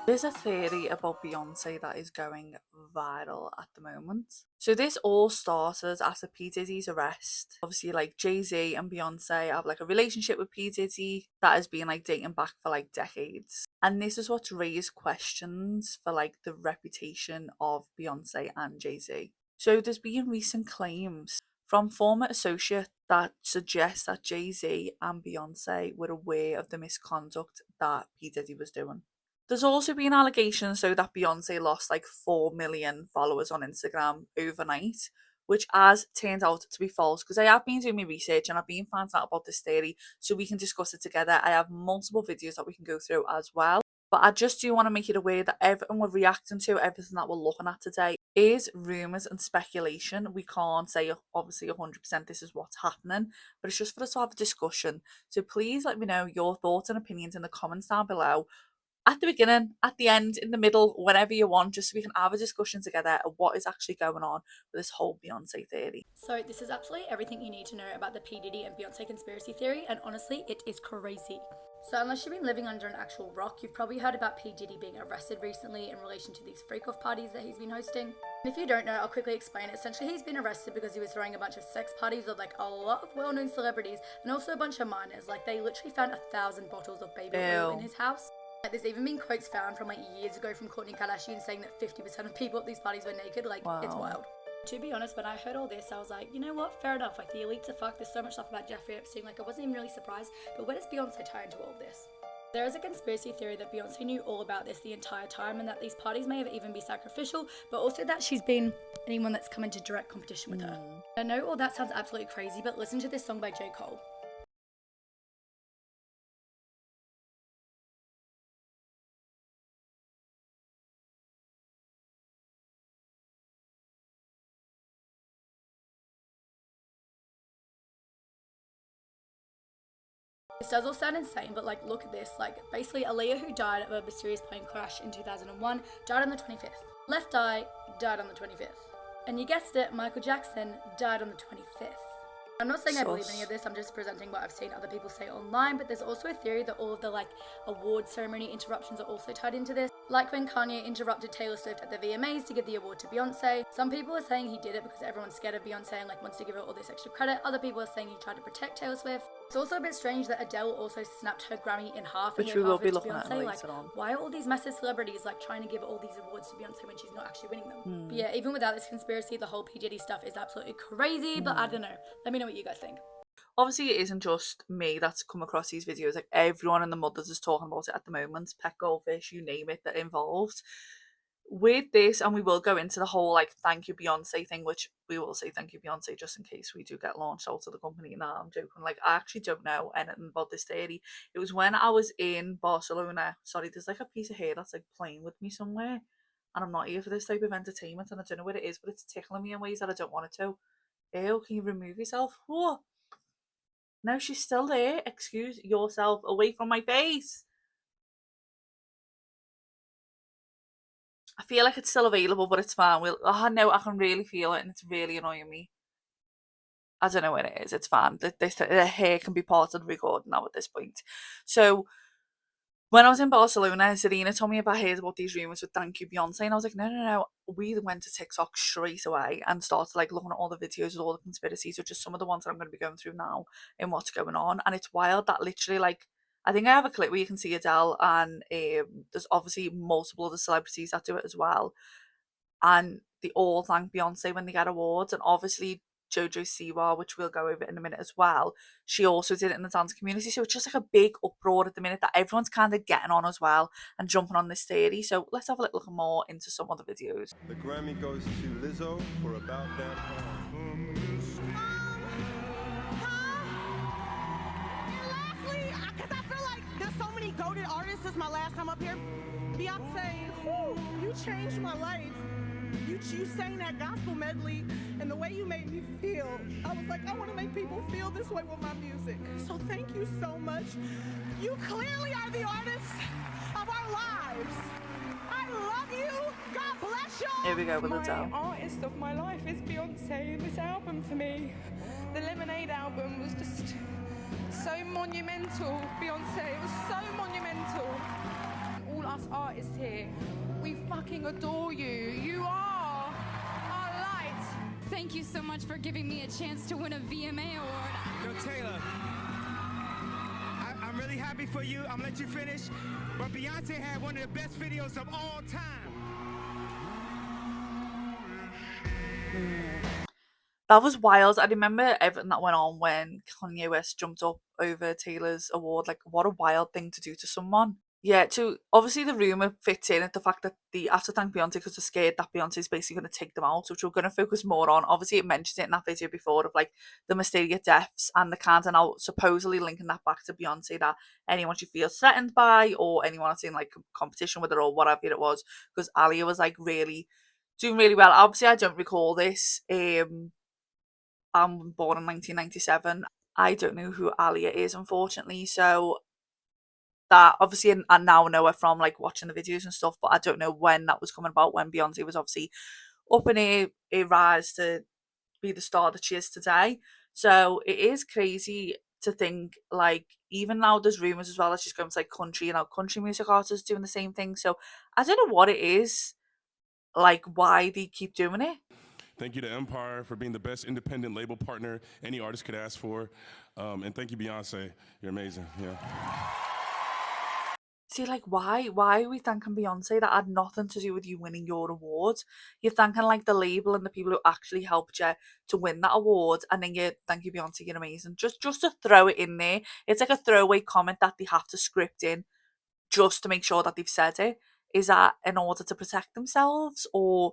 There's a theory about Beyonce that is going viral at the moment. So this all started after P. Diddy's arrest. Obviously, like Jay-Z and Beyonce have like a relationship with P. Diddy that has been like dating back for like decades. And this is what's raised questions for like the reputation of Beyonce and Jay-Z. So there's been recent claims from former associates that suggest that Jay-Z and Beyonce were aware of the misconduct that P. Diddy was doing. There's also been allegations though that Beyonce lost like 4 million followers on Instagram overnight, which has turned out to be false because I have been doing my research and I've been finding out about this theory so we can discuss it together. I have multiple videos that we can go through as well. But I just do want to make it aware that everything we're reacting to, everything that we're looking at today is rumours and speculation. We can't say obviously 100% this is what's happening, but it's just for us to have a discussion. So please let me know your thoughts and opinions in the comments down below at the beginning, at the end, in the middle, whenever you want, just so we can have a discussion together of what is actually going on with this whole Beyonce theory. So this is absolutely everything you need to know about the P. Diddy and Beyonce conspiracy theory, and honestly, it is crazy. So unless you've been living under an actual rock, you've probably heard about P. Diddy being arrested recently in relation to these freak-off parties that he's been hosting. And if you don't know, I'll quickly explain it. Essentially, he's been arrested because he was throwing a bunch of sex parties with like a lot of well-known celebrities and also a bunch of minors. Like they literally found 1,000 bottles of baby oil in his house. There's even been quotes found from like years ago from Kourtney Kardashian saying that 50% of people at these parties were naked. Like, wow. It's wild. To be honest, when I heard all this, I was like, you know what, fair enough. Like, the elites are fucked. There's so much stuff about Jeffrey Epstein. Like, I wasn't even really surprised. But where does Beyonce tie into all of this? There is a conspiracy theory that Beyonce knew all about this the entire time and that these parties may have even been sacrificial, but also that she's been anyone that's come into direct competition with her. I know all that sounds absolutely crazy, but listen to this song by J. Cole. This does all sound insane, but like, look at this. Like, basically, Aaliyah, who died of a mysterious plane crash in 2001, died on the 25th. Left Eye died on the 25th. And you guessed it, Michael Jackson died on the 25th. I'm not saying I believe any of this, I'm just presenting what I've seen other people say online, but there's also a theory that all of the like award ceremony interruptions are also tied into this. Like when Kanye interrupted Taylor Swift at the VMAs to give the award to Beyonce. Some people are saying he did it because everyone's scared of Beyonce and like wants to give her all this extra credit. Other people are saying he tried to protect Taylor Swift. It's also a bit strange that Adele also snapped her Grammy in half and Which gave we will half be it to looking at Beyonce. later Like, on. why are all these massive celebrities like trying to give all these awards to Beyonce when she's not actually winning them? But yeah, even without this conspiracy, the whole P. Diddy stuff is absolutely crazy, but I don't know. Let me know what you guys think. Obviously, it isn't just me that's come across these videos. Like everyone in the mothers is talking about it at the moment. Pet Goldfish, you name it, they're involved with this. And we will go into the whole like thank you Beyonce thing, which we will say thank you Beyonce just in case we do get launched out of the company. Now I'm joking. Like I actually don't know anything about this theory. It was when I was in Barcelona. Sorry, there's like a piece of hair that's like playing with me somewhere, and I'm not here for this type of entertainment, and I don't know what it is, but it's tickling me in ways that I don't want it to. Ew, can you remove yourself? What? No, she's still there. Excuse yourself, away from my face. I feel like it's still available, but it's fine. Oh no, I can really feel it and it's really annoying me. I don't know what it is. It's fine. The hair can be part of the recording now at this point. So when I was in Barcelona, Serena told me about heard about these rumours with Thank You Beyonce, and I was like, no, no, no. We went to TikTok straight away and started like looking at all the videos with all the conspiracies, or just some of the ones that I'm going to be going through now and what's going on. And it's wild that literally like, I think I have a clip where you can see Adele, and there's obviously multiple other celebrities that do it as well. And they all thank Beyonce when they get awards, and obviously Jojo Siwa, which we'll go over in a minute as well, she also did it in the dance community. So it's just like a big uproar at the minute that everyone's kind of getting on as well and jumping on this theory. So let's have a little look more into some of the videos. The Grammy goes to Lizzo for About That Time. And lastly, because I feel like there's so many goated artists, this is my last time up here. Beyonce, whew, you changed my life. You sang that gospel medley, and the way you made me feel, I was like, I want to make people feel this way with my music. So thank you so much. You clearly are the artist of our lives. I love you. God bless you. Here we go with Adele. My artist of my life is Beyonce, and this album for me, the Lemonade album, was just so monumental. Beyonce, it was so monumental. All us artists here, we fucking adore you. You are our light. Thank you so much for giving me a chance to win a VMA award. Yo, Taylor, I'm really happy for you. I'm gonna let you finish. But Beyonce had one of the best videos of all time. That was wild. I remember everything that went on when Kanye West jumped up over Taylor's award. Like, what a wild thing to do to someone. Yeah, obviously the rumour fits in at the fact that they have to thank Beyonce because they're scared that Beyonce's basically going to take them out, which we're going to focus more on. Obviously, it mentions it in that video before of like the mysterious deaths, and the can't are now supposedly linking that back to Beyonce, that anyone she feels threatened by or anyone that's in like competition with her or whatever it was, because Alia was like really doing really well. Obviously, I don't recall this. I'm born in 1997. I don't know who Alia is, unfortunately, so that obviously I now know her from like watching the videos and stuff, but I don't know when that was coming about, when Beyonce was obviously up in a rise to be the star that she is today. So it is crazy to think, like, even now there's rumours as well that she's going to like country, country music artists doing the same thing. So I don't know what it is, like why they keep doing it. Thank you to Empire for being the best independent label partner any artist could ask for. And thank you, Beyonce. You're amazing. Yeah. See, like, why are we thanking Beyonce? That had nothing to do with you winning your awards. You're thanking like the label and the people who actually helped you to win that award, and then you thank you, Beyonce, you're amazing. Just to throw it in there. It's like a throwaway comment that they have to script in just to make sure that they've said it. Is that in order to protect themselves, or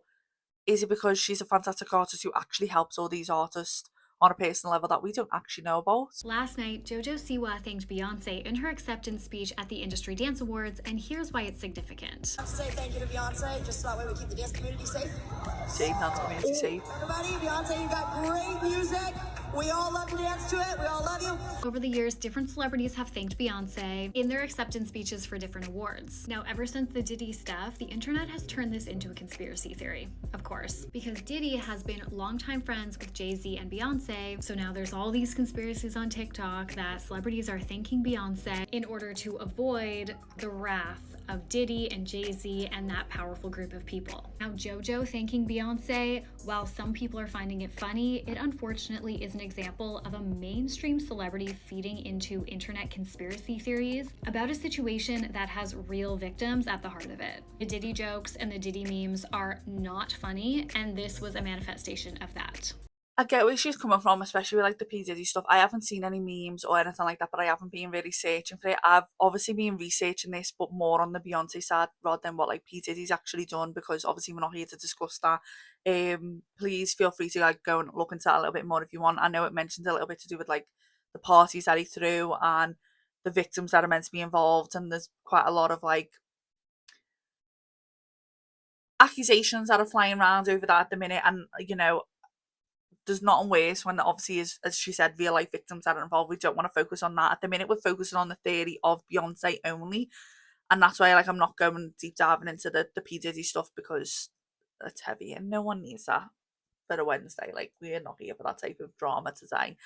is it because she's a fantastic artist who actually helps all these artists on a personal level that we don't actually know about? Last night, JoJo Siwa thanked Beyonce in her acceptance speech at the Industry Dance Awards, and here's why it's significant. I'll say thank you to Beyonce, just so that way we keep the dance community safe. Dance community safe. Everybody, Beyonce, you got great music. We all love to dance to it. We all love you. Over the years, different celebrities have thanked Beyonce in their acceptance speeches for different awards. Now, ever since the Diddy stuff, the internet has turned this into a conspiracy theory, of course, because Diddy has been longtime friends with Jay-Z and Beyonce. So now there's all these conspiracies on TikTok that celebrities are thanking Beyonce in order to avoid the wrath of Diddy and Jay-Z and that powerful group of people. Now, JoJo thanking Beyonce, while some people are finding it funny, it unfortunately is an example of a mainstream celebrity feeding into internet conspiracy theories about a situation that has real victims at the heart of it. The Diddy jokes and the Diddy memes are not funny, and this was a manifestation of that. I get where she's coming from, especially with like the P. Diddy stuff. I haven't seen any memes or anything like that, but I haven't been really searching for it. I've obviously been researching this, but more on the Beyonce side rather than what like P. Diddy's actually done, because obviously we're not here to discuss that. Please feel free to like go and look into that a little bit more if you want. I know it mentions a little bit to do with like the parties that he threw and the victims that are meant to be involved, and there's quite a lot of like accusations that are flying around over that at the minute, and there's nothing worse when there obviously is, as she said, real life victims that are involved. We don't want to focus on that. At the minute, we're focusing on the theory of Beyonce only. And that's why like I'm not going deep diving into the P. Diddy stuff, because it's heavy and no one needs that for a Wednesday. Like, we're not here for that type of drama today.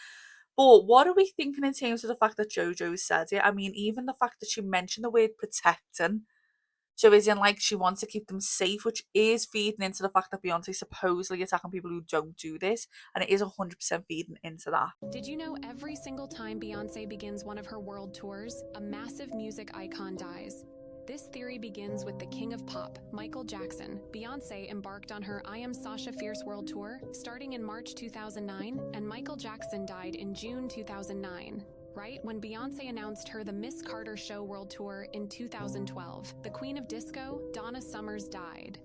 But what are we thinking in terms of the fact that JoJo said it? I mean, even the fact that she mentioned the word protecting. So is in like she wants to keep them safe, which is feeding into the fact that Beyonce's supposedly attacking people who don't do this, and it is 100% feeding into that. Did you know every single time Beyonce begins one of her world tours, a massive music icon dies? This theory begins with the king of pop, Michael Jackson. Beyonce embarked on her I Am Sasha Fierce World Tour starting in March 2009, and Michael Jackson died in June 2009. Right when Beyonce announced her The Miss Carter Show World Tour in 2012. The Queen of Disco, Donna Summers, died.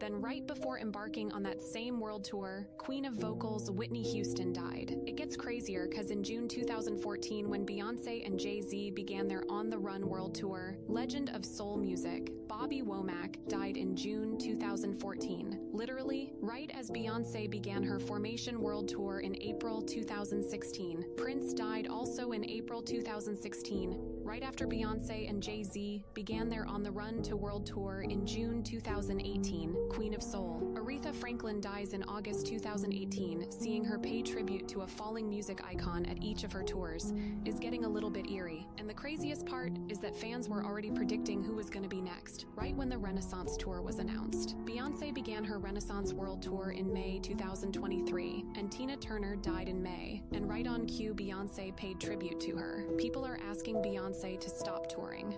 Then right before embarking on that same world tour, Queen of Vocals Whitney Houston died. It gets crazier because in June 2014, when Beyonce and Jay-Z began their On the Run world tour, legend of soul music, Bobby Womack, died in June 2014. Literally, right as Beyonce began her Formation world tour in April 2016. Prince died also in April 2016. right after Beyoncé and Jay-Z began their On the Run to World Tour in June 2018, Queen of Soul. Aretha Franklin dies in August 2018, seeing her pay tribute to a falling music icon at each of her tours is getting a little bit eerie. And the craziest part is that fans were already predicting who was going to be next, right when the Renaissance Tour was announced. Beyoncé began her Renaissance World Tour in May 2023, and Tina Turner died in May. And right on cue, Beyoncé paid tribute to her. People are asking Beyoncé to stop touring.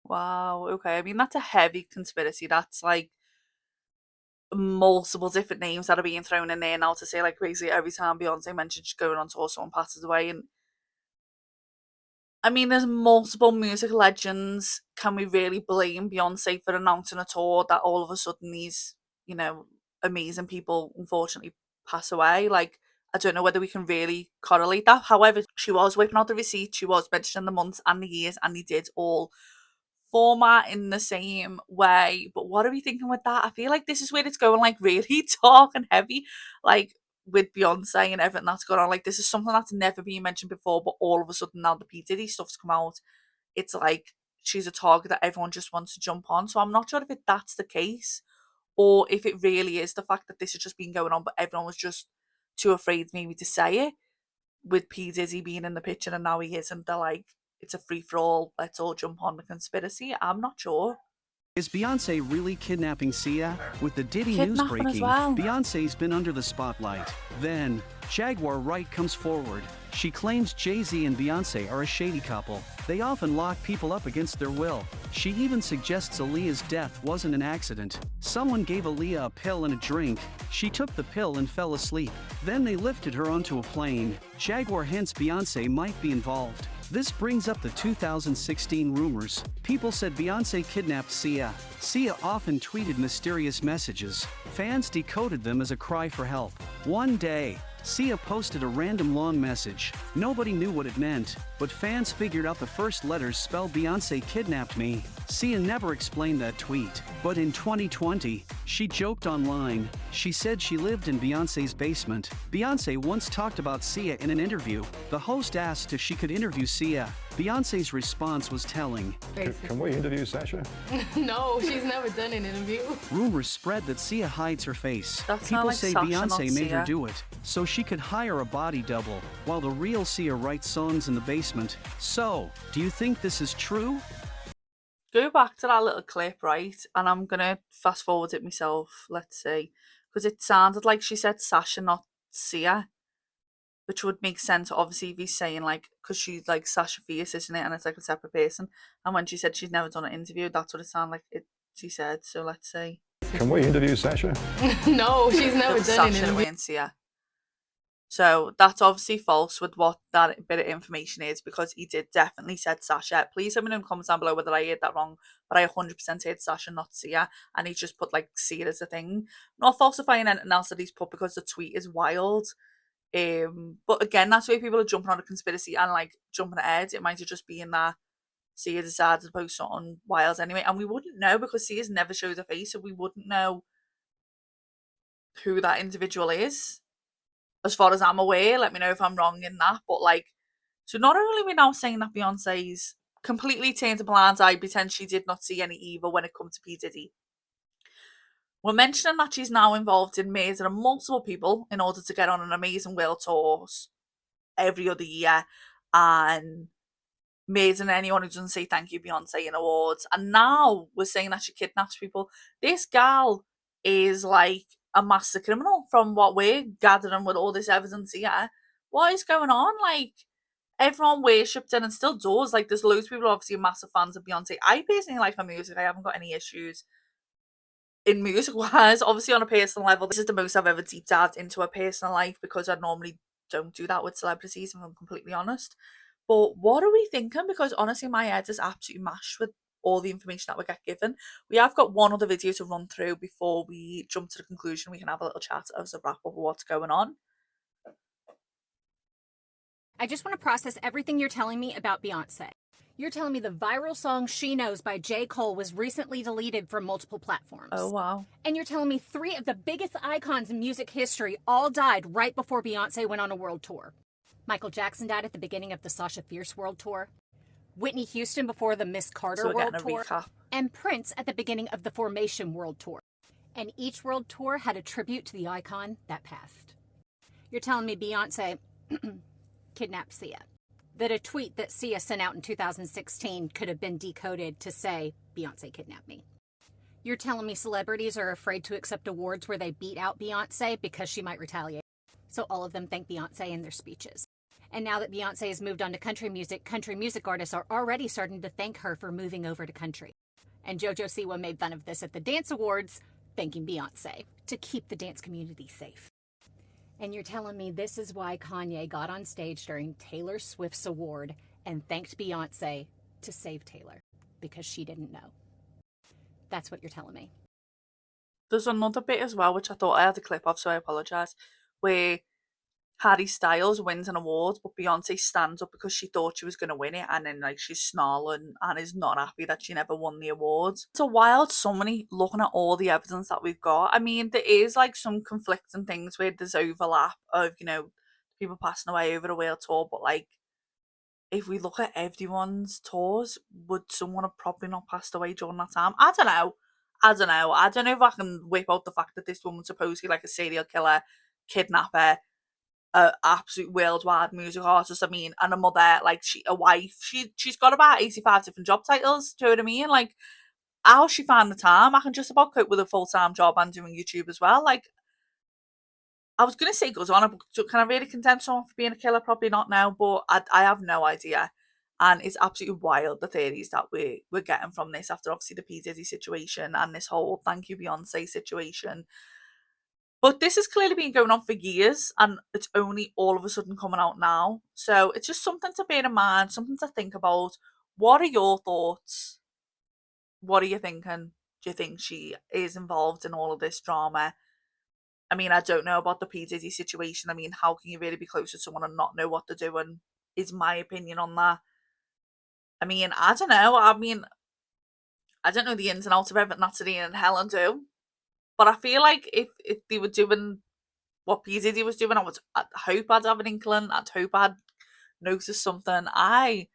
Wow, okay. I mean, that's a heavy conspiracy. That's like multiple different names that are being thrown in there now to say, like, basically every time Beyonce mentions she's going on tour, someone passes away. And I mean, there's multiple music legends. Can we really blame Beyonce for announcing a tour that all of a sudden these, amazing people unfortunately pass away? Like, I don't know whether we can really correlate that. However, she was whipping out the receipts, she was mentioning the months and the years, and they did all format in the same way. But what are we thinking with that? I feel like this is where it's going, like, really dark and heavy, like with Beyonce and everything that's going on. Like, this is something that's never been mentioned before, but all of a sudden now the P. Diddy stuff's come out. It's like she's a target that everyone just wants to jump on. So I'm not sure if that's the case, or if it really is the fact that this has just been going on, but everyone was just too afraid maybe to say it, with P. Diddy being in the picture and now he isn't. They're like, it's a free-for-all, let's all jump on the conspiracy. I'm not sure. Is Beyoncé really kidnapping Sia? With the Diddy news Kidnapping breaking, as well. Beyoncé's been under the spotlight. Then, Jaguar Wright comes forward. She claims Jay-Z and Beyoncé are a shady couple. They often lock people up against their will. She even suggests Aaliyah's death wasn't an accident. Someone gave Aaliyah a pill and a drink. She took the pill and fell asleep. Then they lifted her onto a plane. Jaguar hints Beyoncé might be involved. This brings up the 2016 rumors. People said Beyoncé kidnapped Sia. Sia often tweeted mysterious messages. Fans decoded them as a cry for help. One day, Sia posted a random long message. Nobody knew what it meant, but fans figured out the first letters spelled Beyoncé kidnapped me. Sia never explained that tweet, but in 2020, she joked online. She said she lived in Beyoncé's basement. Beyoncé once talked about Sia in an interview. The host asked if she could interview Sia. Beyoncé's response was telling. Can we interview Sasha? No, she's never done an interview. Rumors spread that Sia hides her face. That's People not like say Sasha, Beyoncé not made her Sia. do it, so she could hire a body double, while the real Sia writes songs in the basement. So, do you think this is true? Go back to that little clip, right? And I'm going to fast forward it myself. Let's see. Because it sounded like she said Sasha, not Sia. Which would make sense, obviously, if he's saying, like, because she's like Sasha Fierce, isn't it? And it's like a separate person. And when she said she's never done an interview, that's what it sounded like she said. So let's see. Can we interview Sasha? No, she's never It was done an Sasha, it interview. weren't Sia. So that's obviously false with what that bit of information is, because he did definitely said Sasha. Please let me know in the comments down below whether I heard that wrong, but I 100% said Sasha, not Sia, and he just put like Sia as a thing. Not falsifying anything else that he's put, because the tweet is wild. But again, that's where people are jumping on a conspiracy and like jumping ahead. It might have just been that Sia decided to post something wild anyway, and we wouldn't know because Sia's never shows her face, so we wouldn't know who that individual is. As far as I'm aware, let me know if I'm wrong in that. But like, so not only are we now saying that Beyonce's completely turned a blind eye, pretend she did not see any evil when it comes to P. Diddy. We're mentioning that she's now involved in murdering multiple people in order to get on an amazing world tour every other year, and murdering anyone who doesn't say thank you Beyonce in awards. And now we're saying that she kidnaps people. This gal is like a master criminal from what we're gathering with all this evidence here. What is going on? Like, everyone worshipped her and still does. Like, there's loads of people obviously massive fans of Beyonce. I personally like her music. I haven't got any issues in music wise. Obviously on a personal level, this is the most I've ever deep dived into her personal life, because I normally don't do that with celebrities, if I'm completely honest. But what are we thinking? Because honestly, my head is absolutely mashed with all the information that we get given. We have got one other video to run through before we jump to the conclusion. We can have a little chat as a wrap up of what's going on. I just want to process everything you're telling me about Beyonce. You're telling me the viral song She Knows by J. Cole was recently deleted from multiple platforms. Oh, wow. And you're telling me 3 of the biggest icons in music history all died right before Beyonce went on a world tour. Michael Jackson died at the beginning of the Sasha Fierce World Tour. Whitney Houston before the Miss Carter So we're World getting a Tour. recap. And Prince at the beginning of the Formation World Tour. And each world tour had a tribute to the icon that passed. You're telling me Beyonce kidnapped Sia? That a tweet that Sia sent out in 2016 could have been decoded to say, Beyonce kidnapped me? You're telling me celebrities are afraid to accept awards where they beat out Beyonce because she might retaliate? So all of them thank Beyonce in their speeches. And now that Beyonce has moved on to country music artists are already starting to thank her for moving over to country. And JoJo Siwa made fun of this at the Dance Awards, thanking Beyonce to keep the dance community safe. And you're telling me this is why Kanye got on stage during Taylor Swift's award and thanked Beyonce to save Taylor because she didn't know. That's what you're telling me. There's another bit as well, which I thought I had a clip of, so I apologise, where Harry Styles wins an award, but Beyonce stands up because she thought she was going to win it, and then like she's snarling and is not happy that she never won the award. It's a wild summary looking at all the evidence that we've got. I mean, there is like some conflicting things where there's overlap of, you know, people passing away over the world tour, but like if we look at everyone's tours, would someone have probably not passed away during that time? I don't know. I don't know if I can whip out the fact that this woman's supposedly like a serial killer, kidnapper, a absolute worldwide music artist. I mean, and a mother, like a wife. She's got about 85 different job titles. Do you know what I mean? Like, how she find the time? I can just about cope with a full-time job and doing YouTube as well. Like, I was gonna say goes on, but can I really condemn someone for being a killer? Probably not now, but I have no idea. And it's absolutely wild, the theories that we're getting from this after obviously the P. Diddy situation and this whole thank you Beyonce situation. But this has clearly been going on for years and it's only all of a sudden coming out now. So it's just something to bear in mind, something to think about. What are your thoughts? What are you thinking? Do you think she is involved in all of this drama? I mean, I don't know about the P. Diddy situation. I mean, how can you really be close to someone and not know what they're doing? Is my opinion on that. I mean, I don't know. I mean, I don't know the ins and outs of everything that Serena and Helen do. But I feel like if they were doing what P. Diddy was doing, I'd hope I'd have an inkling. I'd hope I'd notice something. I'm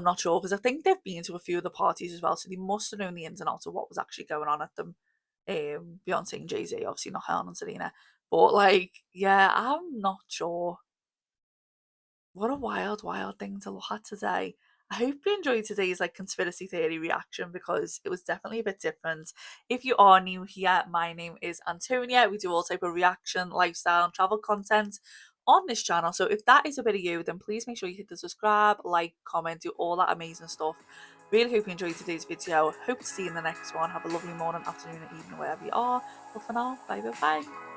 not sure because I think they've been to a few of the parties as well, so they must have known the ins and outs of what was actually going on at them. Beyonce and Jay-Z, obviously not Helen and Serena. But like, yeah, I'm not sure. What a wild, wild thing to look at today. I hope you enjoyed today's like conspiracy theory reaction because it was definitely a bit different. If you are new here, my name is Antonia. We do all type of reaction, lifestyle and travel content on this channel. So if that is a bit of you, then please make sure you hit the subscribe, like, comment, do all that amazing stuff. Really hope you enjoyed today's video. Hope to see you in the next one. Have a lovely morning, afternoon, or evening, wherever you are. But for now, bye bye bye.